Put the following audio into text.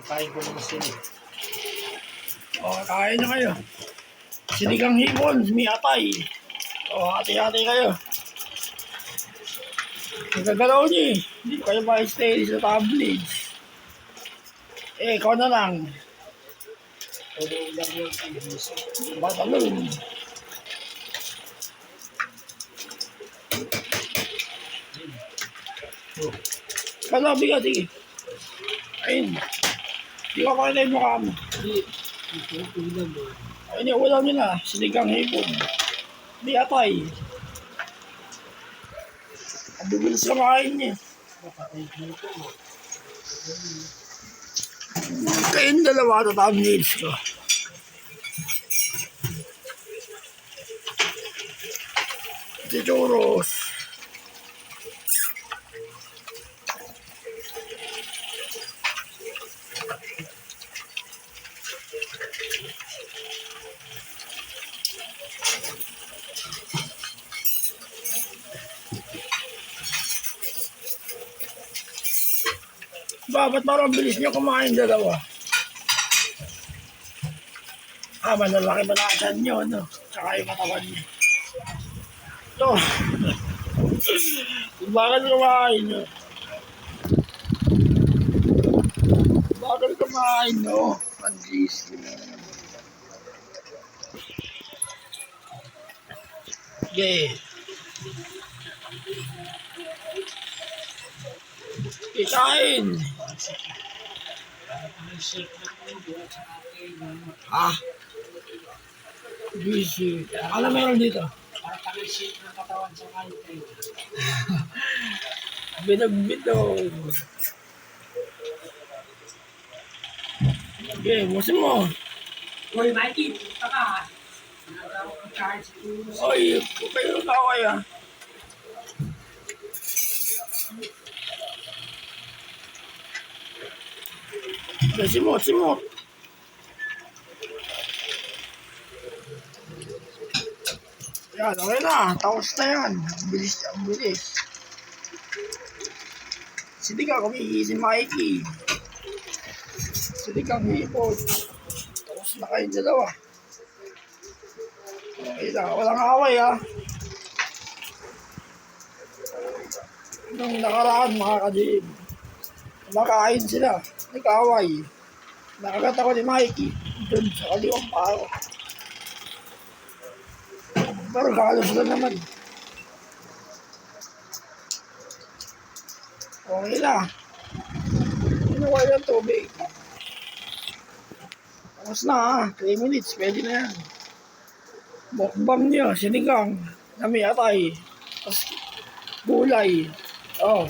Kain ko naman sila. O, kain na kayo. Sinigang hipon, may atay. O, hati-hati kayo. Nagagalaw niyo eh. Hindi kayo ma-stay sa tablets. Eh, ikaw na lang. Pwede ulam yung pag-gusto. Batalon. Kala, bigat eh. Ayun. Di ka pakita yung mukha mo. Hindi. Ito ulam mo. Ayun yung ulam nila. Sinigang hipon. May atay. Ang bibilis kamain niya. Napatay ko ito mo. Kayong dalawa ito thumbnails ko. Chichoros. Ba't parang bilis niyo kumain dalawa? Malalaki ba nakasan nyo, no? Tsaka yung katawan niyo. Ito. Bakit kumain nyo? Bakit kumain nyo? Pandis. Okay. Ikain. Ah. Busy. Alam mo meron dito? Para pag-shake ng katawan sa kain. Binag-bitog. Okay, busin mo. Uy, Mikey, punta ka ha. Nagawa ko kahit sa tulo. Oy, kayo kaway ah. Simot. Yan, okay na. Tapos na yan. Ang bilis. Sinigang kami si Mikey. Sinigang hipon. Tapos na kayong dalawa. Okay na, walang away ah. Nung nakaraan mga kadib, kumakain sila, nag-away. Nakagat ako ni Mikey, doon sa kaliwang pao. Pero galos lang naman. Okay na. Inuwa yung tubig. Tapos na ha, 3 minutes, pwede na yan. Mukbang niya, sinigang, na may atay, tapos gulay. Oh.